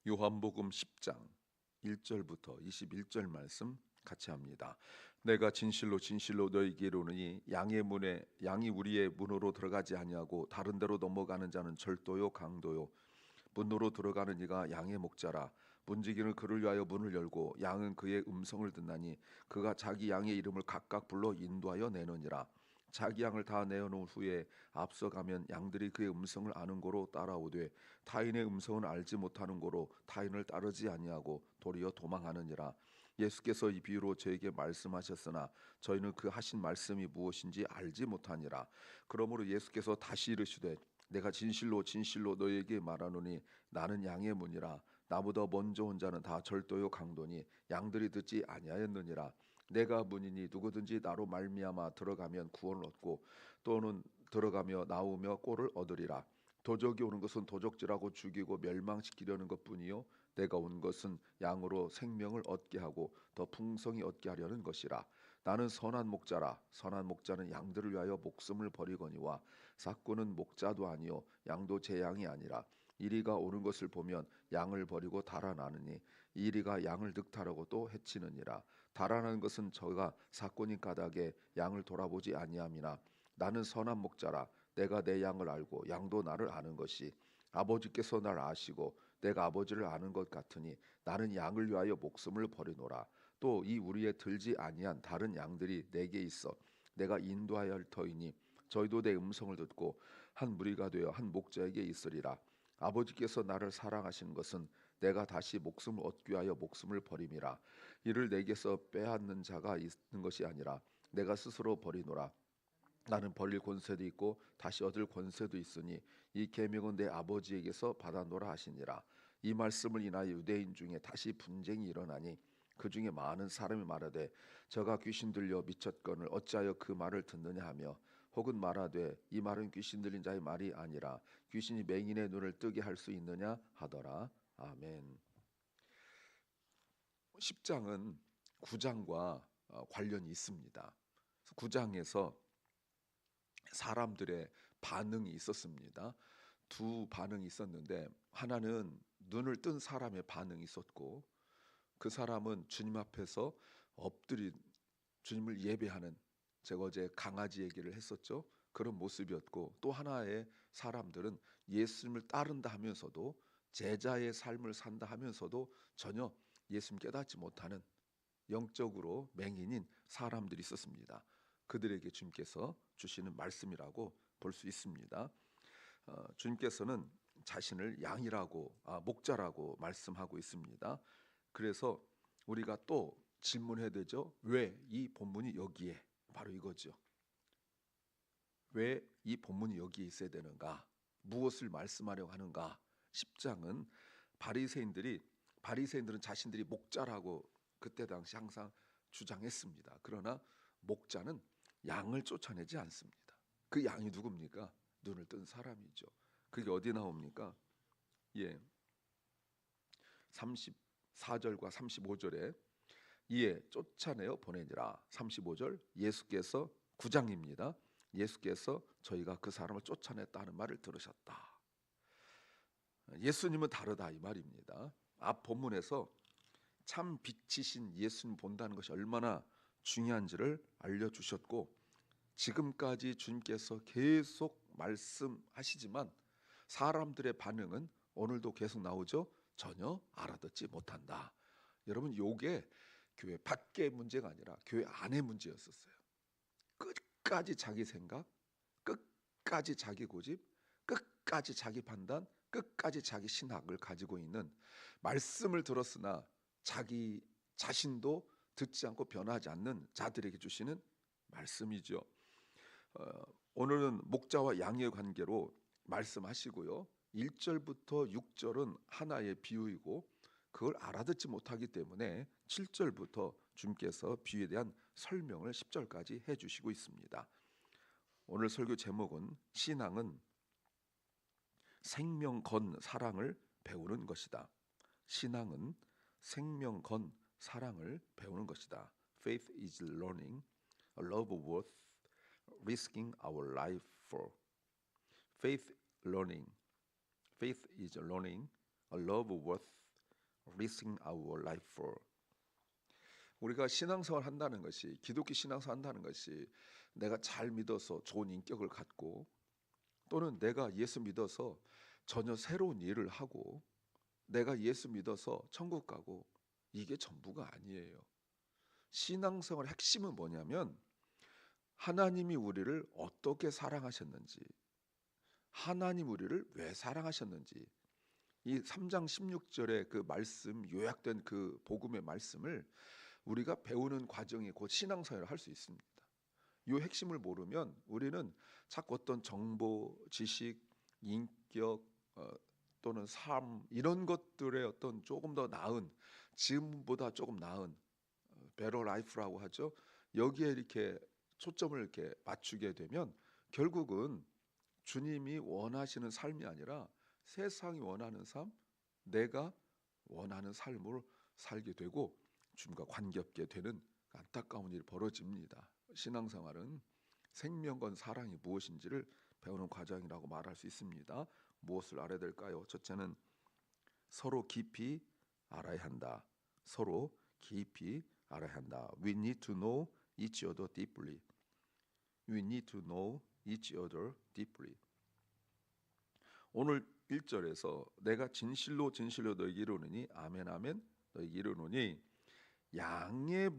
요한복음 10장 1절부터 21절 말씀 같이 합니다. 내가 진실로 진실로 너희에게 이르노니 양이 우리의 문으로 들어가지 아니하고 다른 데로 넘어가는 자는 절도요 강도요 문으로 들어가는 이가 양의 목자라. 문지기는 그를 위하여 문을 열고 양은 그의 음성을 듣나니 그가 자기 양의 이름을 각각 불러 인도하여 내느니라. 자기 양을 다 내어놓은 후에 앞서가면 양들이 그의 음성을 아는 고로 따라오되 타인의 음성은 알지 못하는 고로 타인을 따르지 아니하고 도리어 도망하느니라. 예수께서 이 비유로 저에게 말씀하셨으나 저희는 그 하신 말씀이 무엇인지 알지 못하니라. 그러므로 예수께서 다시 이르시되 내가 진실로 진실로 너희에게 말하노니 나는 양의 문이라. 나보다 먼저 온 자는 다 절도요 강도니 양들이 듣지 아니하였느니라. 내가 문이니 누구든지 나로 말미암아 들어가면 구원을 얻고 또는 들어가며 나오며 꼴을 얻으리라. 도적이 오는 것은 도적질하고 죽이고 멸망시키려는 것뿐이요 내가 온 것은 양으로 생명을 얻게 하고 더 풍성히 얻게 하려는 것이라. 나는 선한 목자라. 선한 목자는 양들을 위하여 목숨을 버리거니와 삭구는 목자도 아니요 양도 제 양이 아니라. 이리가 오는 것을 보면 양을 버리고 달아나느니 이리가 양을 늑탈하고 또 해치느니라. 달아나는 것은 저가 삭고니 까닭에 양을 돌아보지 아니함이나 나는 선한 목자라. 내가 내 양을 알고 양도 나를 아는 것이 아버지께서 날 아시고 내가 아버지를 아는 것 같으니 나는 양을 위하여 목숨을 버리노라. 또 이 우리에 들지 아니한 다른 양들이 내게 있어 내가 인도하여 할 터이니 저희도 내 음성을 듣고 한 무리가 되어 한 목자에게 있으리라. 아버지께서 나를 사랑하시는 것은 내가 다시 목숨을 얻기 위하여 목숨을 버림이라. 이를 내게서 빼앗는 자가 있는 것이 아니라 내가 스스로 버리노라. 나는 버릴 권세도 있고 다시 얻을 권세도 있으니 이 계명은 내 아버지에게서 받아노라 하시니라. 이 말씀을 인하여 유대인 중에 다시 분쟁이 일어나니 그 중에 많은 사람이 말하되 저가 귀신 들려 미쳤거늘 어찌하여 그 말을 듣느냐 하며 혹은 말하되 이 말은 귀신 들린 자의 말이 아니라 귀신이 맹인의 눈을 뜨게 할 수 있느냐 하더라. 아멘. 10장은 9장과 관련이 있습니다. 9장에서 사람들의 반응이 있었습니다. 두 반응이 있었는데 하나는 눈을 뜬 사람의 반응이 있었고 그 사람은 주님 앞에서 엎드린 주님을 예배하는, 제가 어제 강아지 얘기를 했었죠. 그런 모습이었고 또 하나의 사람들은 예수님을 따른다 하면서도 제자의 삶을 산다 하면서도 전혀 예수님 깨닫지 못하는 영적으로 맹인인 사람들이 있었습니다. 그들에게 주님께서 주시는 말씀이라고 볼 수 있습니다. 주님께서는 자신을 양이라고 목자라고 말씀하고 있습니다. 그래서 우리가 또 질문해야 되죠. 왜 이 본문이 여기에, 바로 이거죠. 왜 이 본문이 여기에 있어야 되는가? 무엇을 말씀하려고 하는가? 10장은 바리새인들은 자신들이 목자라고 그때 당시 항상 주장했습니다. 그러나 목자는 양을 쫓아내지 않습니다. 그 양이 누굽니까? 눈을 뜬 사람이죠. 그게 어디 나옵니까? 예, 34절과 35절에 이에 쫓아내어 보내니라. 35절 예수께서 9장입니다. 예수께서 저희가 그 사람을 쫓아냈다 하는 말을 들으셨다. 예수님은 다르다 이 말입니다. 앞 본문에서 참 빛이신 예수님 본다는 것이 얼마나 중요한지를 알려주셨고 지금까지 주님께서 계속 말씀하시지만 사람들의 반응은 오늘도 계속 나오죠. 전혀 알아듣지 못한다. 여러분, 요게 교회 밖의 문제가 아니라 교회 안의 문제였었어요. 끝까지 자기 생각, 끝까지 자기 고집, 끝까지 자기 판단, 끝까지 자기 신학을 가지고 있는, 말씀을 들었으나 자기 자신도 듣지 않고 변하지 않는 자들에게 주시는 말씀이죠. 오늘은 목자와 양의 관계로 말씀하시고요. 1절부터 6절은 하나의 비유이고 그걸 알아듣지 못하기 때문에 7절부터 주님께서 비유에 대한 설명을 10절까지 해주시고 있습니다. 오늘 설교 제목은 신앙은 생명 건 사랑을 배우는 것이다. 신앙은 생명 건 사랑을 배우는 것이다. Faith is learning a love worth risking our life for. Faith learning. Faith is learning a love worth risking our life for. 우리가 신앙생활 한다는 것이, 기독교 신앙생활 한다는 것이 내가 잘 믿어서 좋은 인격을 갖고, 또는 내가 예수 믿어서 전혀 새로운 일을 하고, 내가 예수 믿어서 천국 가고, 이게 전부가 아니에요. 신앙생활의 핵심은 뭐냐면 하나님이 우리를 어떻게 사랑하셨는지, 하나님 우리를 왜 사랑하셨는지, 이 3장 16절의 그 말씀, 요약된 그 복음의 말씀을 우리가 배우는 과정이 곧 신앙생활을 할 수 있습니다. 이 핵심을 모르면 우리는 자꾸 어떤 정보, 지식, 인격 또는 삶, 이런 것들의 어떤 조금 더 나은, 지금보다 조금 나은 better life라고 하죠. 여기에 이렇게 초점을 이렇게 맞추게 되면 결국은 주님이 원하시는 삶이 아니라 세상이 원하는 삶, 내가 원하는 삶을 살게 되고 주님과 관계없게 되는 안타까운 일이 벌어집니다. 신앙생활은 생명건 사랑이 무엇인지를 배우는 과정이라고 말할 수 있습니다. 무엇을 알아야 될까요? 첫째는 서로 깊이 알아야 한다. 서로 깊이 알아야 한다. We need to know each other deeply. We need to know each other deeply. 오늘 1절에서 내가 진실로 진실로 너에게 이르노니 아멘 아멘 너에게 이르노니 양의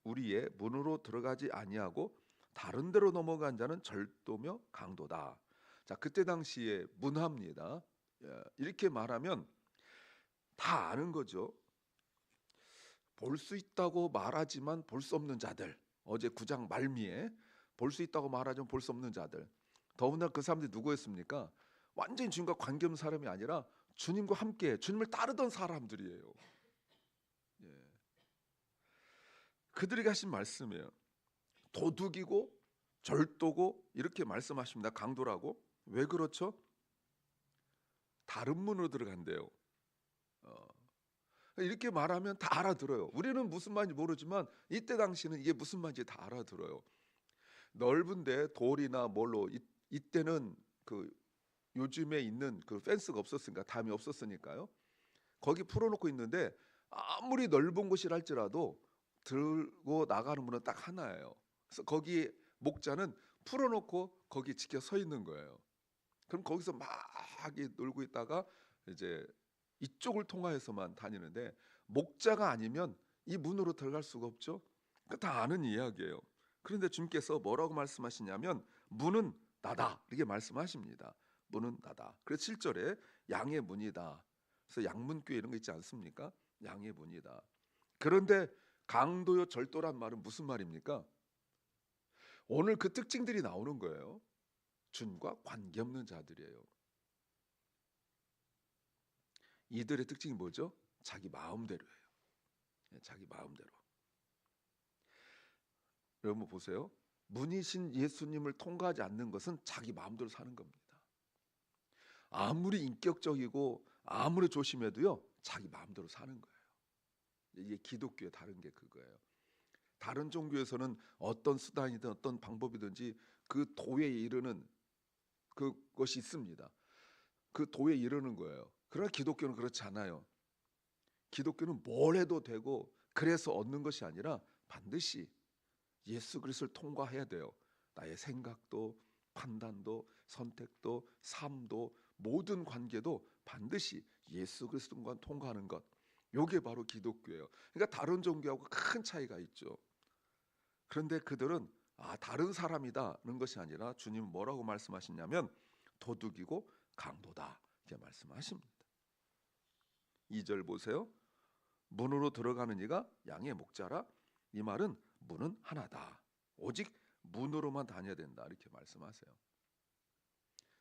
우리의 문으로 들어가지 아니하고 다른 데로 넘어간 자는 절도며 강도다. 자, 그때 당시에 문화입니다. 이렇게 말하면 다 아는 거죠. 볼 수 있다고 말하지만 볼 수 없는 자들. 어제 9장 말미에 볼 수 있다고 말하지만 볼 수 없는 자들. 더군다나 그 사람들이 누구였습니까? 완전히 주님과 관계없는 사람이 아니라 주님과 함께 주님을 따르던 사람들이에요. 예. 그들에게 하신 말씀이에요. 도둑이고 절도고 이렇게 말씀하십니다. 강도라고. 왜 그렇죠? 다른 문으로 들어간대요. 이렇게 말하면 다 알아들어요. 우리는 무슨 말인지 모르지만 이때 당시는 이게 무슨 말인지 다 알아들어요. 넓은데 돌이나 뭘로 이때는 그 요즘에 있는 그 펜스가 없었으니까, 담이 없었으니까요. 거기 풀어놓고 있는데 아무리 넓은 곳이라 할지라도 들고 나가는 문은 딱 하나예요. 그래서 거기 목자는 풀어놓고 거기 지켜 서 있는 거예요. 그럼 거기서 막 놀고 있다가 이제 이쪽을 통하여서만 다니는데 목자가 아니면 이 문으로 들어갈 수가 없죠. 다 아는 이야기예요. 그런데 주님께서 뭐라고 말씀하시냐면 문은 나다 이렇게 말씀하십니다. 문은 나다. 그래서 7절에 양의 문이다. 그래서 양문교회 이런 거 있지 않습니까? 양의 문이다. 그런데 강도요 절도란 말은 무슨 말입니까? 오늘 그 특징들이 나오는 거예요. 주님과 관계없는 자들이에요. 이들의 특징이 뭐죠? 자기 마음대로예요. 자기 마음대로. 여러분 보세요. 문이신 예수님을 통과하지 않는 것은 자기 마음대로 사는 겁니다. 아무리 인격적이고 아무리 조심해도요 자기 마음대로 사는 거예요. 이게 기독교의 다른 게 그거예요. 다른 종교에서는 어떤 수단이든 어떤 방법이든지 그 도에 이르는 그것이 있습니다. 그 도에 이르는 거예요. 그러나 기독교는 그렇지 않아요. 기독교는 뭘 해도 되고 그래서 얻는 것이 아니라 반드시 예수 그리스도를 통과해야 돼요. 나의 생각도 판단도 선택도 삶도 모든 관계도 반드시 예수 그리스도와 통과하는 것. 이게 바로 기독교예요. 그러니까 다른 종교하고 큰 차이가 있죠. 그런데 그들은 다른 사람이다는 것이 아니라 주님은 뭐라고 말씀하시냐면 도둑이고 강도다 이렇게 말씀하십니다. 2절 보세요. 문으로 들어가는 이가 양의 목자라. 이 말은 문은 하나다. 오직 문으로만 다녀야 된다 이렇게 말씀하세요.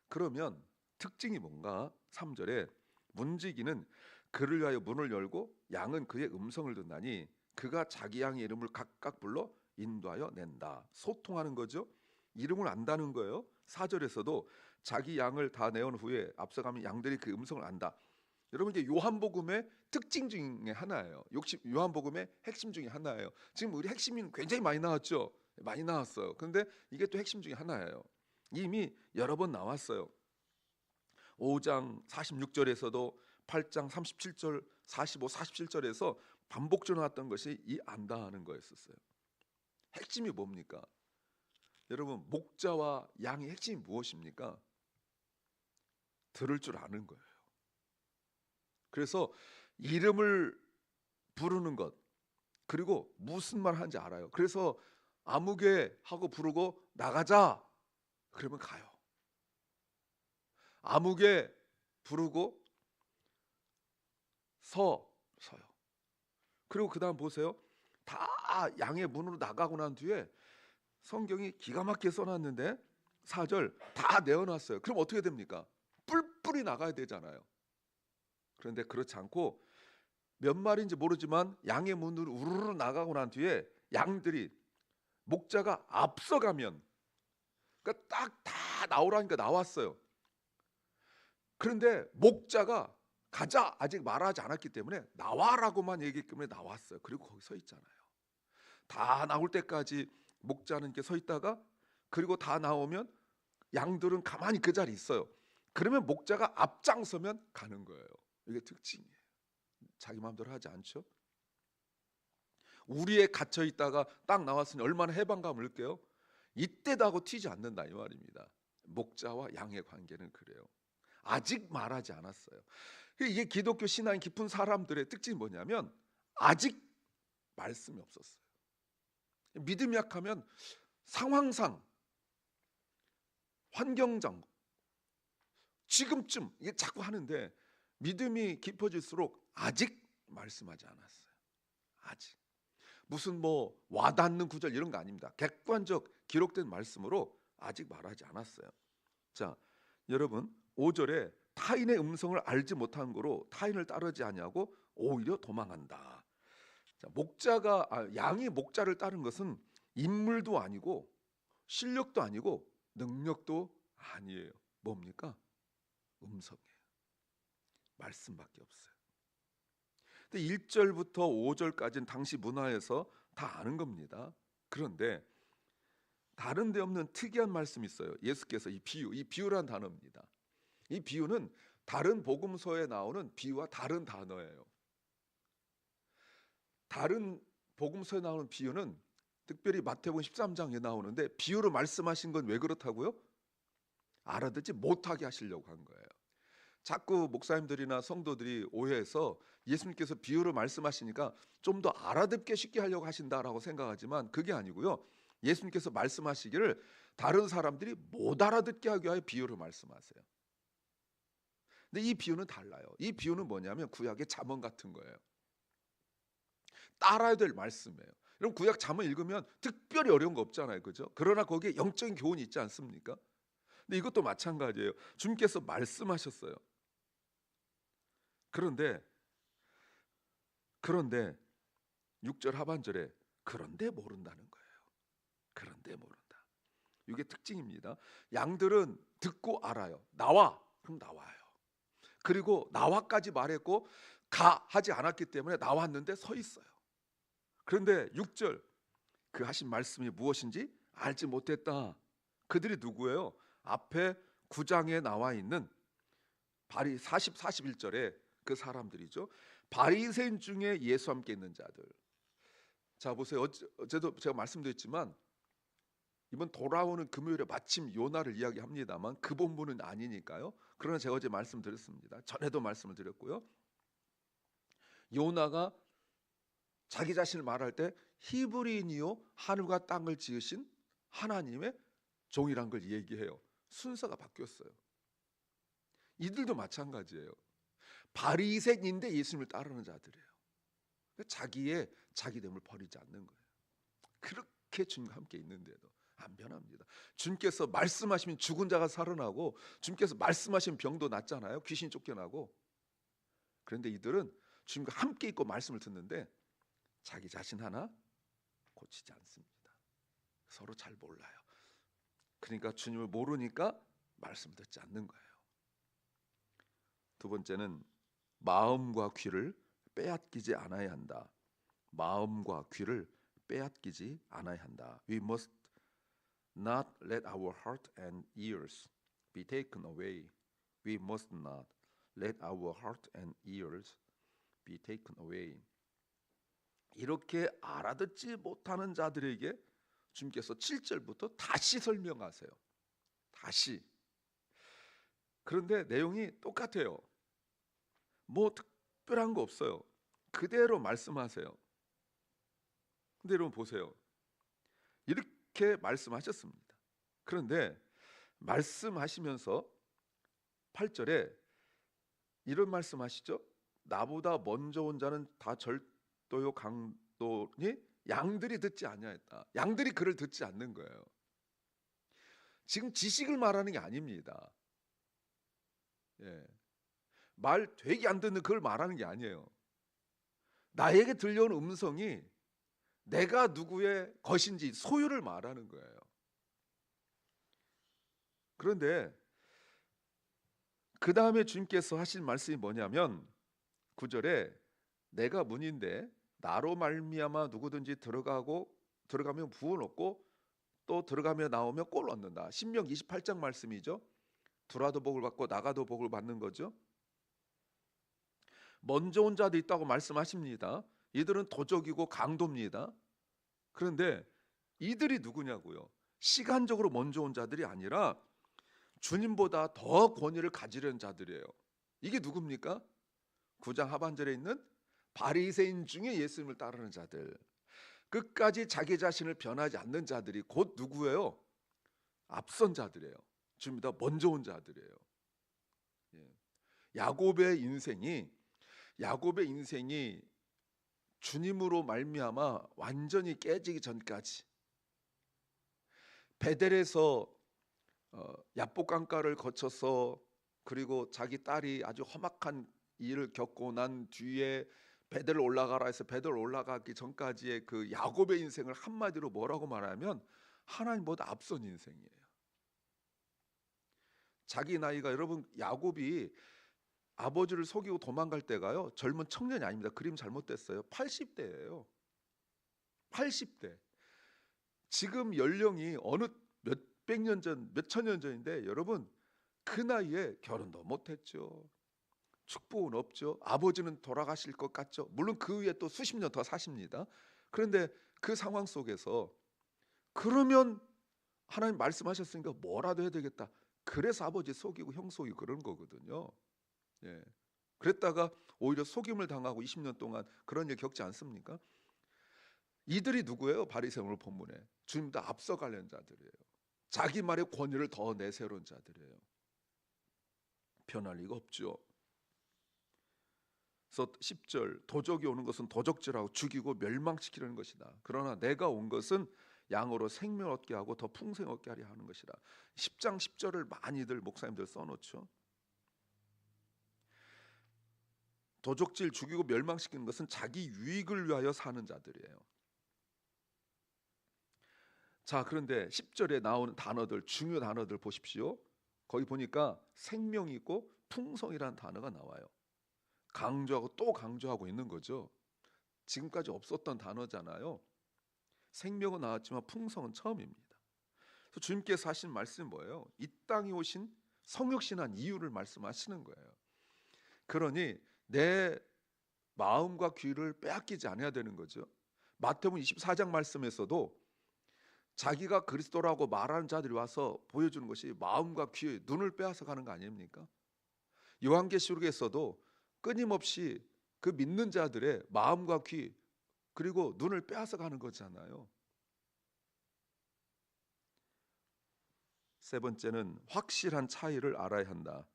그러면 특징이 뭔가? 3절에 문지기는 그를 위하여 문을 열고 양은 그의 음성을 듣나니 그가 자기 양의 이름을 각각 불러 인도하여 낸다. 소통하는 거죠. 이름을 안다는 거예요. 4절에서도 자기 양을 다 내온 후에 앞서가면 양들이 그 음성을 안다. 여러분 이게 요한복음의 특징 중에 하나예요. 요한복음의 핵심 중에 하나예요. 지금 우리 핵심이 굉장히 많이 나왔죠. 많이 나왔어요. 그런데 이게 또 핵심 중에 하나예요. 이미 여러 번 나왔어요. 5장 46절에서도 8장 37절, 45, 47절에서 반복적으로 나왔던 것이 이 안다하는 거였었어요. 핵심이 뭡니까? 여러분, 목자와 양의 핵심이 무엇입니까? 들을 줄 아는 거예요. 그래서 이름을 부르는 것, 그리고 무슨 말 하는지 알아요. 그래서 아무개 하고 부르고 나가자 그러면 가요. 아무개 부르고 서요. 그리고 그 다음 보세요. 다 양의 문으로 나가고 난 뒤에 성경이 기가 막히게 써놨는데 4절 다 내어놨어요. 그럼 어떻게 됩니까? 뿔뿔이 나가야 되잖아요. 그런데 그렇지 않고 몇 마리인지 모르지만 양의 문으로 우르르 나가고 난 뒤에 양들이 목자가 앞서가면, 그러니까 딱 다 나오라니까 나왔어요. 그런데 목자가 가자 아직 말하지 않았기 때문에 나와라고만 얘기했기 때문에 나왔어요. 그리고 거기 서 있잖아요. 다 나올 때까지 목자는 이렇게 서 있다가, 그리고 다 나오면 양들은 가만히 그 자리에 있어요. 그러면 목자가 앞장서면 가는 거예요. 이게 특징이에요. 자기 마음대로 하지 않죠. 우리에 갇혀 있다가 딱 나왔으니 얼마나 해방감을 느껴요. 이때도 하고 튀지 않는다 이 말입니다. 목자와 양의 관계는 그래요. 아직 말하지 않았어요. 이게 기독교 신앙이 깊은 사람들의 특징이 뭐냐면 아직 말씀이 없었어요. 믿음이 약하면 상황상, 환경상, 지금쯤 이게 자꾸 하는데, 믿음이 깊어질수록 아직 말씀하지 않았어요. 아직 무슨 뭐 와닿는 구절 이런 거 아닙니다. 객관적 기록된 말씀으로 아직 말하지 않았어요. 자, 여러분 5절에 타인의 음성을 알지 못한 거로 타인을 따르지 아니하고 오히려 도망한다. 자, 양이 목자를 따른 것은 인물도 아니고 실력도 아니고 능력도 아니에요. 뭡니까? 음성이에요. 말씀밖에 없어요. 근데 1절부터 5절까지는 당시 문화에서 다 아는 겁니다. 그런데 다른 데 없는 특이한 말씀이 있어요. 예수께서 이 비유란 단어입니다. 이 비유는 다른 복음서에 나오는 비유와 다른 단어예요. 다른 복음서에 나오는 비유는 특별히 마태복음 13장에 나오는데, 비유로 말씀하신 건 왜 그렇다고요? 알아듣지 못하게 하시려고 한 거예요. 자꾸 목사님들이나 성도들이 오해해서 예수님께서 비유로 말씀하시니까 좀 더 알아듣게 쉽게 하려고 하신다라고 생각하지만 그게 아니고요. 예수님께서 말씀하시기를 다른 사람들이 못 알아듣게 하기 위하여 비유로 말씀하세요. 근데 이 비유는 달라요. 이 비유는 뭐냐면 구약의 잠언 같은 거예요. 따라야 될 말씀이에요. 여러분 구약 잠언 읽으면 특별히 어려운 거 없잖아요, 그죠? 그러나 거기에 영적인 교훈이 있지 않습니까? 근데 이것도 마찬가지예요. 주님께서 말씀하셨어요. 그런데 6절 하반절에 그런데 모른다는 거예요. 그런데 모른다. 이게 특징입니다. 양들은 듣고 알아요. 나와, 그럼 나와요. 그리고 나와까지 말했고 가 하지 않았기 때문에 나왔는데 서 있어요. 그런데 6절 그 하신 말씀이 무엇인지 알지 못했다. 그들이 누구예요? 앞에 9장에 나와 있는 40, 41절에 그 사람들이죠. 바리새인 중에 예수와 함께 있는 자들. 자 보세요. 어제도 제가 말씀드렸지만 이번 돌아오는 금요일에 마침 요나를 이야기합니다만 그 본문은 아니니까요. 그러나 제가 어제 말씀드렸습니다. 전에도 말씀을 드렸고요. 요나가 자기 자신을 말할 때 히브리인이요 하늘과 땅을 지으신 하나님의 종이란 걸 얘기해요. 순서가 바뀌었어요. 이들도 마찬가지예요. 바리새인인데 예수님을 따르는 자들이에요. 자기의 자기됨을 버리지 않는 거예요. 그렇게 주님과 함께 있는데도 안 변합니다. 주님께서 말씀하시면 죽은 자가 살아나고, 주님께서 말씀하시면 병도 낫잖아요. 귀신 쫓겨나고. 그런데 이들은 주님과 함께 있고 말씀을 듣는데 자기 자신 하나 고치지 않습니다. 서로 잘 몰라요. 그러니까 주님을 모르니까 말씀 듣지 않는 거예요. 두 번째는 마음과 귀를 빼앗기지 않아야 한다. 마음과 귀를 빼앗기지 않아야 한다. We must not let our heart and ears be taken away We must not let our heart and ears be taken away. 이렇게 알아듣지 못하는 자들에게 주님께서 7절부터 다시 설명하세요. 다시. 그런데 내용이 똑같아요. 뭐 특별한 거 없어요. 그대로 말씀하세요. 근데 여러분 보세요. 이렇게 말씀하셨습니다. 그런데 말씀하시면서 8절에 이런 말씀하시죠. 나보다 먼저 온 자는 다 절도요 강도니 양들이 듣지 아니하였다. 양들이 그를 듣지 않는 거예요. 지금 지식을 말하는 게 아닙니다. 예. 말 되게 안 듣는 그걸 말하는 게 아니에요. 나에게 들려오는 음성이 내가 누구의 것인지 소유를 말하는 거예요. 그런데 그 다음에 주님께서 하신 말씀이 뭐냐면 9절에 내가 문인데 나로 말미암아 누구든지 들어가면 부은 얻고 또 들어가며 나오며 꼴 얻는다. 신명기 28장 말씀이죠. 들어와도 복을 받고 나가도 복을 받는 거죠. 먼저 온 자도 있다고 말씀하십니다. 이들은 도적이고 강도입니다. 그런데 이들이 누구냐고요? 시간적으로 먼저 온 자들이 아니라 주님보다 더 권위를 가지려는 자들이에요. 이게 누굽니까? 9장 하반절에 있는 바리새인 중에 예수님을 따르는 자들, 끝까지 자기 자신을 변하지 않는 자들이 곧 누구예요? 앞선 자들이에요. 주님보다 먼저 온 자들이에요. 야곱의 인생이 주님으로 말미암아 완전히 깨지기 전까지 베델에서 야복강가를 거쳐서 그리고 자기 딸이 아주 험악한 일을 겪고 난 뒤에 베델 올라가라 해서 베델 올라가기 전까지의 그 야곱의 인생을 한마디로 뭐라고 말하면 하나님보다 앞선 인생이에요. 자기 나이가 여러분 야곱이 아버지를 속이고 도망갈 때가요 젊은 청년이 아닙니다. 그림 잘못됐어요. 80대예요. 80대. 지금 연령이 어느 몇백 년 전, 몇천 년 전인데 여러분 그 나이에 결혼도 못했죠. 축복은 없죠. 아버지는 돌아가실 것 같죠. 물론 그 위에 또 수십 년 더 사십니다. 그런데 그 상황 속에서 그러면 하나님 말씀하셨으니까 뭐라도 해야 되겠다. 그래서 아버지 속이고 형 속이고 그런 거거든요. 예. 그랬다가 오히려 속임을 당하고 20년 동안 그런 일 겪지 않습니까? 이들이 누구예요? 바리새인을 본문에 주님보다 앞서가려는 자들이에요. 자기 말의 권위를 더 내세우는 자들이에요. 변할 리가 없죠. 그래서 10절 도적이 오는 것은 도적질하고 죽이고 멸망시키려는 것이다. 그러나 내가 온 것은 양으로 생명 얻게 하고 더 풍성 얻게 하려 하는 것이다. 10장 10절을 많이들 목사님들 써놓죠. 도적질 죽이고 멸망시키는 것은 자기 유익을 위하여 사는 자들이에요. 자, 그런데 10절에 나오는 단어들, 중요 단어들 보십시오. 거기 보니까 생명이 있고 풍성이라는 단어가 나와요. 강조하고 또 강조하고 있는 거죠. 지금까지 없었던 단어잖아요. 생명은 나왔지만 풍성은 처음입니다. 그래서 주님께서 하신 말씀이 뭐예요? 이 땅에 오신 성육신한 이유를 말씀하시는 거예요. 그러니 내 마음과 귀를 빼앗기지 않아야 되는 거죠. 마태복음 24장 말씀에서도 자기가 그리스도라고 말하는 자들이 와서 보여주는 것이 마음과 귀, 눈을 빼앗아 가는 거 아닙니까? 요한계시록에서도 끊임없이 그 믿는 자들의 마음과 귀 그리고 눈을 빼앗아 가는 거잖아요. 세 번째는 확실한 차이를 알아야 한다.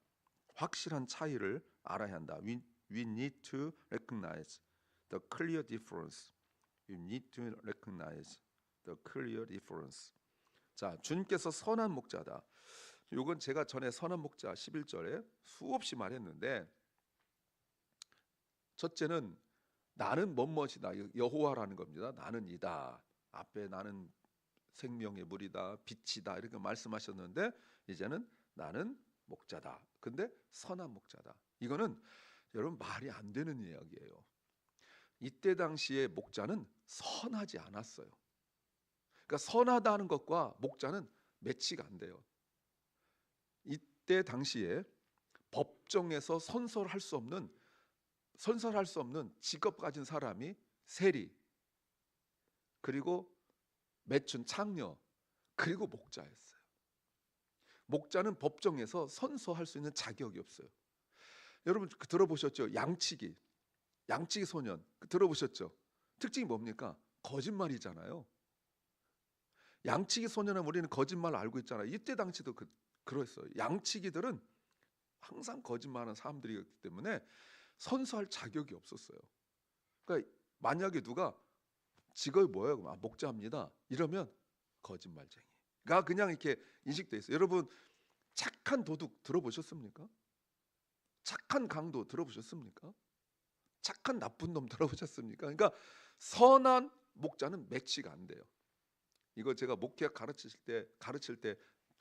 확실한 차이를 알아야 한다. We need to recognize the clear difference. We need to recognize the clear difference. 자, 주님께서 선한 목자다. 이건 제가 전에 선한 목자 11절에 수없이 말했는데 첫째는 나는 뭐뭐이다. 여호와라는 겁니다. 나는 이다. 앞에 나는 생명의 물이다. 빛이다. 이렇게 말씀하셨는데 이제는 나는 목자다. 근데 선한 목자다. 이거는 여러분 말이 안 되는 이야기예요. 이때 당시에 목자는 선하지 않았어요. 그러니까 선하다는 것과 목자는 매치가 안 돼요. 이때 당시에 법정에서 선설할 수 없는 직업 가진 사람이 세리, 그리고 매춘 창녀, 그리고 목자였어요. 목자는 법정에서 선서할 수 있는 자격이 없어요. 여러분 들어보셨죠? 양치기 소년 들어보셨죠? 특징이 뭡니까? 거짓말이잖아요. 양치기 소년은 우리는 거짓말을 알고 있잖아요. 이때 당시도 그랬어요. 양치기들은 항상 거짓말하는 사람들이었기 때문에 선서할 자격이 없었어요. 그러니까 만약에 누가 직업이 뭐예요? 목자입니다. 이러면 거짓말쟁이가 그냥 이렇게 인식돼 있어요. 여러분 착한 도둑 들어보셨습니까? 착한 강도 들어보셨습니까? 착한 나쁜 놈 들어보셨습니까? 그러니까 선한 목자는 매치가 안 돼요. 이거 제가 목회학 가르칠 때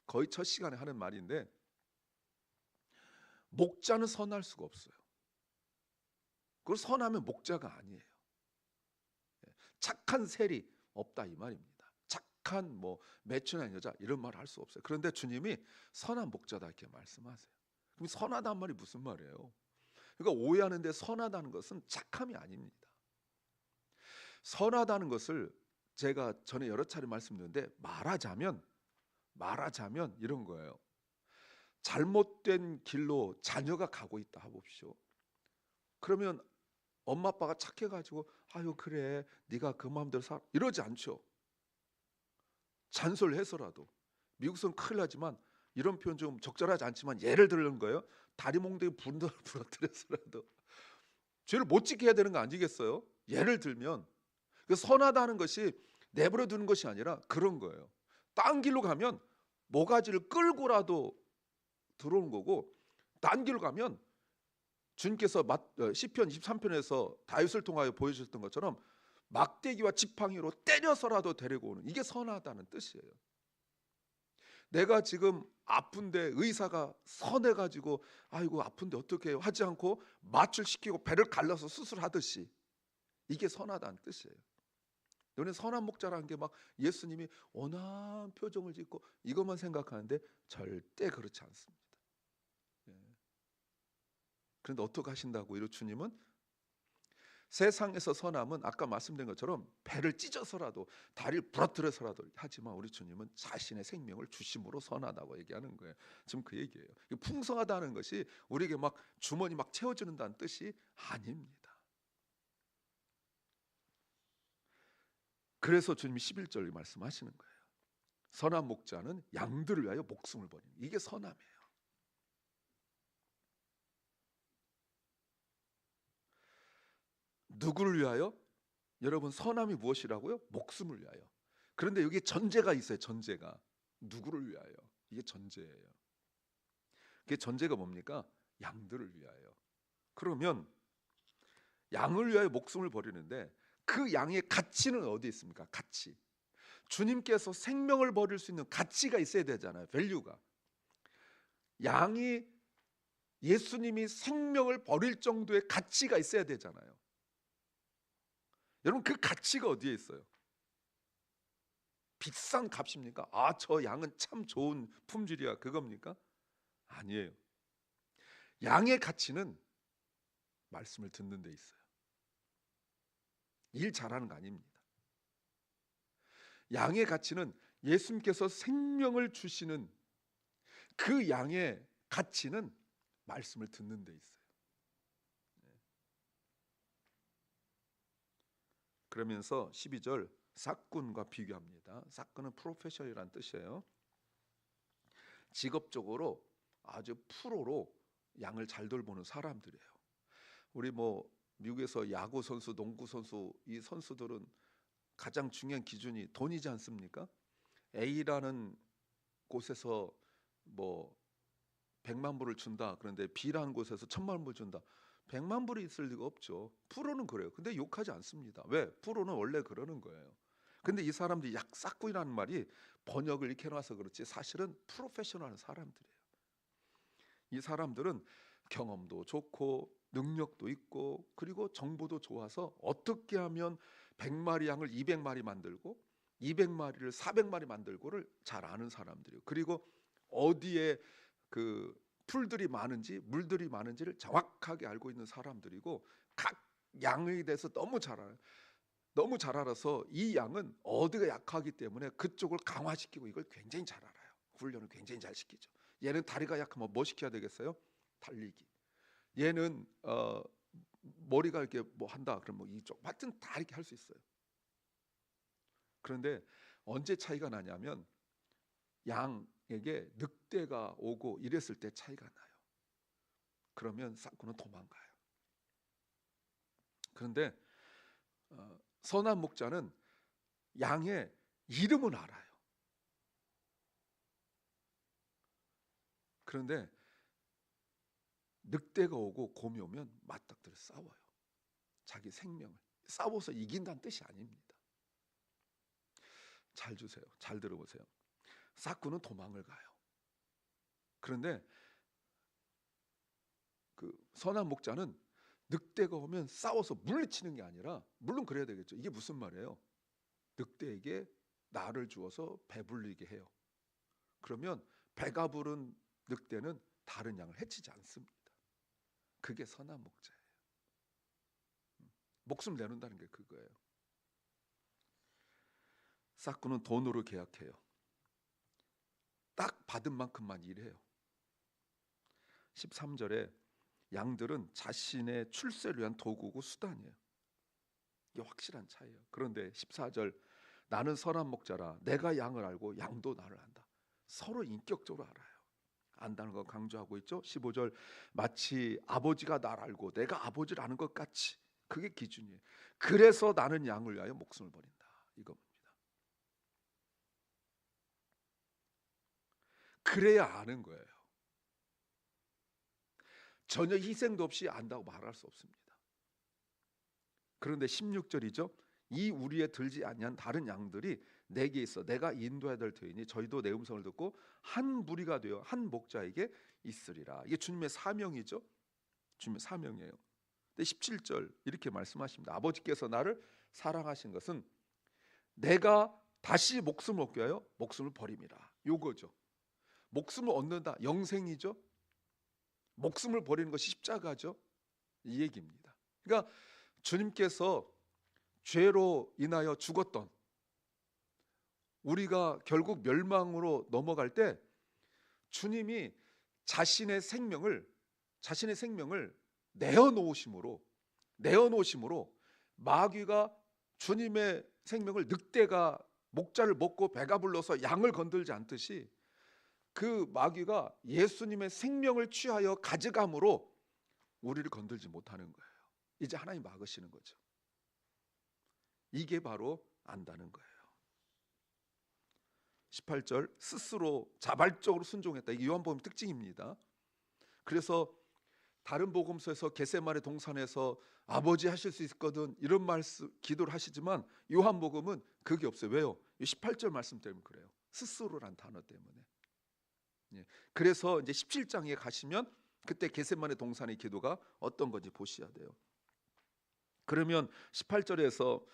거의 첫 시간에 하는 말인데, 목자는 선할 수가 없어요. 그걸 선하면 목자가 아니에요. 착한 세리 없다 이 말입니다. 착한 매춘한 여자 이런 말 할 수 없어요. 그런데 주님이 선한 목자다 이렇게 말씀하세요. 그럼 선하다는 말이 무슨 말이에요? 그러니까 오해하는데, 선하다는 것은 착함이 아닙니다. 선하다는 것을 제가 전에 여러 차례 말씀드렸는데, 말하자면 이런 거예요. 잘못된 길로 자녀가 가고 있다 해봅시오. 그러면 엄마 아빠가 착해가지고 아유 그래 네가 그 마음대로 살아 이러지 않죠. 잔소리해서라도. 미국은 큰일 나지만 이런 표현 좀 적절하지 않지만 예를 들는 거예요. 다리 몽둥이 부러뜨려서라도 죄를 못 짓게 해야 되는 거 아니겠어요? 예를 들면 선하다는 것이 내버려 두는 것이 아니라 그런 거예요. 딴 길로 가면 모가지를 끌고라도 들어오는 거고, 딴 길로 가면 주님께서 시편 23편에서 다윗을 통하여 보여주셨던 것처럼 막대기와 지팡이로 때려서라도 데리고 오는, 이게 선하다는 뜻이에요. 내가 지금 아픈데 의사가 선해가지고 아이고 아픈데 어떻게 해요 하지 않고 마취시키고 배를 갈라서 수술하듯이, 이게 선하다는 뜻이에요. 너네 선한 목자라는 게 막 예수님이 온화한 표정을 짓고 이것만 생각하는데 절대 그렇지 않습니다. 그런데 어떻게 하신다고? 이로 주님은 세상에서 선함은 아까 말씀드린 것처럼 배를 찢어서라도 다리를 부러뜨려서라도 하지만, 우리 주님은 자신의 생명을 주심으로 선하다고 얘기하는 거예요. 지금 그 얘기예요. 풍성하다는 것이 우리에게 막 주머니 막 채워주는다는 뜻이 아닙니다. 그래서 주님이 11절 말씀하시는 거예요. 선한 목자는 양들을 위하여 목숨을 버리는, 이게 선함이에요. 누구를 위하여? 여러분 선함이 무엇이라고요? 목숨을 위하여. 그런데 여기 전제가 있어요. 전제가. 누구를 위하여? 이게 전제예요. 그게 전제가 뭡니까? 양들을 위하여. 그러면 양을 위하여 목숨을 버리는데 그 양의 가치는 어디에 있습니까? 가치. 주님께서 생명을 버릴 수 있는 가치가 있어야 되잖아요. 밸류가. 양이 예수님이 생명을 버릴 정도의 가치가 있어야 되잖아요. 여러분 그 가치가 어디에 있어요? 비싼 값입니까? 저 양은 참 좋은 품질이야 그겁니까? 아니에요. 양의 가치는 말씀을 듣는 데 있어요. 일 잘하는 거 아닙니다. 양의 가치는 예수님께서 생명을 주시는 그 양의 가치는 말씀을 듣는 데 있어요. 그러면서 12절 삭군과 비교합니다. 삭군은 프로페셔널이라는 뜻이에요. 직업적으로 아주 프로로 양을 잘 돌보는 사람들이에요. 우리 미국에서 야구 선수, 농구 선수, 이 선수들은 가장 중요한 기준이 돈이지 않습니까? A라는 곳에서 100만 불을 준다. 그런데 B라는 곳에서 1000만 불 준다. 100만 불이 있을 리가 없죠. 프로는 그래요. 근데 욕하지 않습니다. 왜? 프로는 원래 그러는 거예요. 근데 이 사람들이 싹군이라는 말이 번역을 이렇게 해놔서 그렇지 사실은 프로페셔널한 사람들이에요. 이 사람들은 경험도 좋고 능력도 있고 그리고 정보도 좋아서 어떻게 하면 100마리 양을 200마리 만들고 200마리를 400마리 만들고를 잘 아는 사람들이에요. 그리고 어디에 그 풀들이 많은지 물들이 많은지를 정확하게 알고 있는 사람들이고, 각 양에 대해서 너무 잘 알아요. 너무 잘 알아서 이 양은 어디가 약하기 때문에 그쪽을 강화시키고 이걸 굉장히 잘 알아요. 훈련을 굉장히 잘 시키죠. 얘는 다리가 약하면 뭐 시켜야 되겠어요? 달리기. 얘는 머리가 이렇게 뭐 한다 그러면 뭐 이쪽 하여튼 다 이렇게 할 수 있어요. 그런데 언제 차이가 나냐면 양에게 늑대가 오고 이랬을 때 차이가 나요. 그러면 싹구는 도망가요. 그런데 선한 목자는 양의 이름은 알아요. 그런데 늑대가 오고 곰이 오면 맞닥뜨려 싸워요. 자기 생명을 싸워서 이긴다는 뜻이 아닙니다. 잘 주세요. 잘 들어보세요. 싹구는 도망을 가요. 그런데 그 선한 목자는 늑대가 오면 싸워서 물리치는 게 아니라, 물론 그래야 되겠죠. 이게 무슨 말이에요? 늑대에게 나를 주어서 배불리게 해요. 그러면 배가 부른 늑대는 다른 양을 해치지 않습니다. 그게 선한 목자예요. 목숨 내놓는다는 게 그거예요. 싹구는 돈으로 계약해요. 딱 받은 만큼만 일해요. 13절에 양들은 자신의 출세를 위한 도구고 수단이에요. 이게 확실한 차이예요. 그런데 14절, 나는 선한 목자라 내가 양을 알고 양도 나를 안다. 서로 인격적으로 알아요. 안다는 거 강조하고 있죠. 15절, 마치 아버지가 나를 알고 내가 아버지를 아는 것 같이. 그게 기준이에요. 그래서 나는 양을 위하여 목숨을 버린다. 이겁니다. 그래야 아는 거예요. 전혀 희생도 없이 안다고 말할 수 없습니다. 그런데 16절이죠. 이 우리에 들지 아니한 다른 양들이 내게 있어 내가 인도해야 될 터이니 저희도 내 음성을 듣고 한 무리가 되어 한 목자에게 있으리라. 이게 주님의 사명이죠. 주님의 사명이에요. 근데 17절 이렇게 말씀하십니다. 아버지께서 나를 사랑하신 것은 내가 다시 목숨을 얻게 하여 목숨을 버림이라. 요거죠. 목숨을 얻는다, 영생이죠. 목숨을 버리는 것이 십자가죠. 이 얘기입니다. 그러니까 주님께서 죄로 인하여 죽었던 우리가 결국 멸망으로 넘어갈 때 주님이 자신의 생명을 내어놓으심으로 마귀가 주님의 생명을, 늑대가 목자를 먹고 배가 불러서 양을 건들지 않듯이 그 마귀가 예수님의 생명을 취하여 가져감으로 우리를 건들지 못하는 거예요. 이제 하나님 막으시는 거죠. 이게 바로 안다는 거예요. 18절, 스스로 자발적으로 순종했다. 이게 요한복음 특징입니다. 그래서 다른 복음서에서 겟세마네 동산에서 아버지 하실 수 있거든 이런 말씀 기도를 하시지만 요한복음은 그게 없어요. 왜요? 18절 말씀 때문에 그래요. 스스로란 단어 때문에. 그래서 이제 17장에 가시면 그때 겟세마네 동산의 기도가 어떤 건지 보셔야 돼요. 그러면 18절에서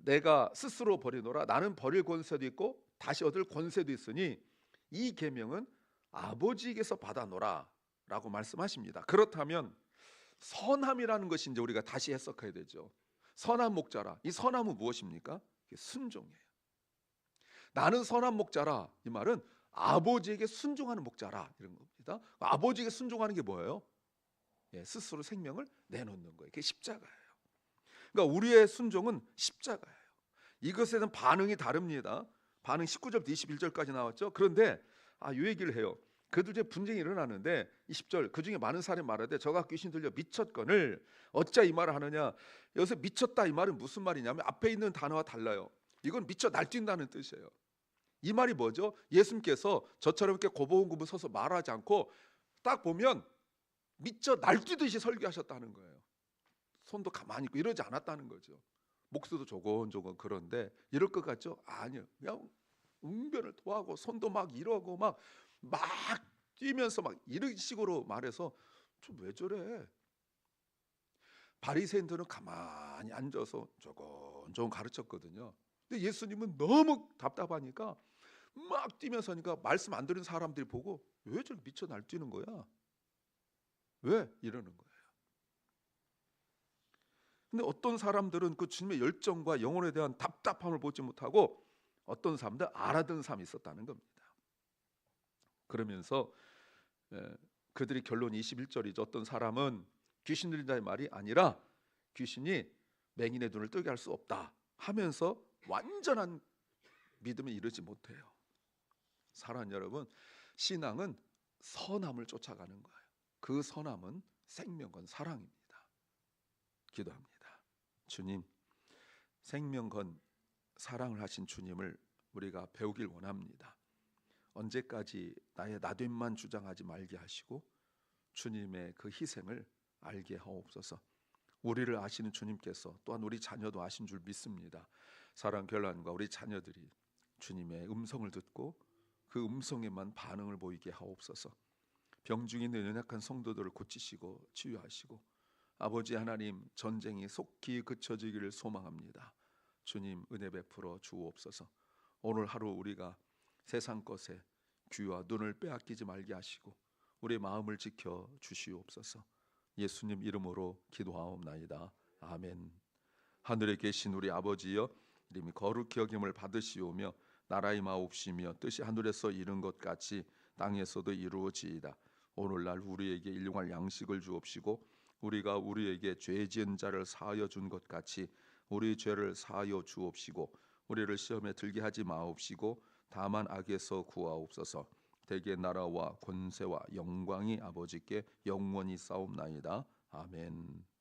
내가 스스로 버리노라, 나는 버릴 권세도 있고 다시 얻을 권세도 있으니 이 계명은 아버지에게서 받아노라 라고 말씀하십니다. 그렇다면 선함이라는 것이 이제 우리가 다시 해석해야 되죠. 선한 목자라, 이 선함은 무엇입니까? 순종이에요. 나는 선한 목자라, 이 말은 아버지에게 순종하는 목자라 이런 겁니다. 아버지에게 순종하는 게 뭐예요? 스스로 생명을 내놓는 거예요. 그게 십자가예요. 그러니까 우리의 순종은 십자가예요. 이것에 대한 반응이 다릅니다. 반응 19절부터 21절까지 나왔죠. 그런데 이 얘기를 해요. 그들 중에 분쟁이 일어나는데 20절, 그 중에 많은 사람이 말하되 저가 귀신 들려 미쳤거늘 어찌 이 말을 하느냐. 여기서 미쳤다 이 말은 무슨 말이냐면 앞에 있는 단어와 달라요. 이건 미쳐 날뛴다는 뜻이에요. 이 말이 뭐죠? 예수님께서 저처럼 이렇게 고보은구분 서서 말하지 않고 딱 보면 미쳐 날뛰듯이 설교하셨다는 거예요. 손도 가만히 있고 이러지 않았다는 거죠. 목소리도 조곤조곤. 그런데 이럴 것 같죠? 아니요. 그냥 웅변을 토하고 손도 막 이러고 막 뛰면서 막 이런 식으로 말해서 좀 왜 저래? 바리새인들은 가만히 앉아서 조곤조곤 가르쳤거든요. 근데 예수님은 너무 답답하니까 막 뛰면서 하니까 말씀 안 들은 사람들이 보고 왜 저렇게 미쳐 날뛰는 거야? 왜? 이러는 거예요. 근데 어떤 사람들은 그 주님의 열정과 영혼에 대한 답답함을 보지 못하고 어떤 사람들 알아듣는 사람이 있었다는 겁니다. 그러면서 그들이 결론 21절이죠. 어떤 사람은 귀신 들린 자의 말이 아니라 귀신이 맹인의 눈을 뜨게 할 수 없다 하면서 완전한 믿음에 이르지 못해요. 사랑하는 여러분, 신앙은 선함을 쫓아가는 거예요. 그 선함은 생명건 사랑입니다. 기도합니다. 주님, 생명건 사랑을 하신 주님을 우리가 배우길 원합니다. 언제까지 나의 나됨만 주장하지 말게 하시고 주님의 그 희생을 알게 하옵소서. 우리를 아시는 주님께서 또한 우리 자녀도 아신 줄 믿습니다. 사랑 결란과 우리 자녀들이 주님의 음성을 듣고 그 음성에만 반응을 보이게 하옵소서. 병중에 있는 연약한 성도들을 고치시고 치유하시고 아버지 하나님, 전쟁이 속히 그쳐지기를 소망합니다. 주님 은혜 베풀어 주옵소서. 오늘 하루 우리가 세상 것에 귀와 눈을 빼앗기지 말게 하시고 우리의 마음을 지켜 주시옵소서. 예수님 이름으로 기도하옵나이다. 아멘. 하늘에 계신 우리 아버지여, 이름이 거룩히 여김을 받으시오며 나라의 마옵시며 뜻이 하늘에서 이룬 것 같이 땅에서도 이루어지이다. 오늘날 우리에게 일용할 양식을 주옵시고 우리가 우리에게 죄 지은 자를 사하여 준 것 같이 우리 죄를 사하여 주옵시고 우리를 시험에 들게 하지 마옵시고 다만 악에서 구하옵소서. 대개 나라와 권세와 영광이 아버지께 영원히 싸움나이다. 아멘.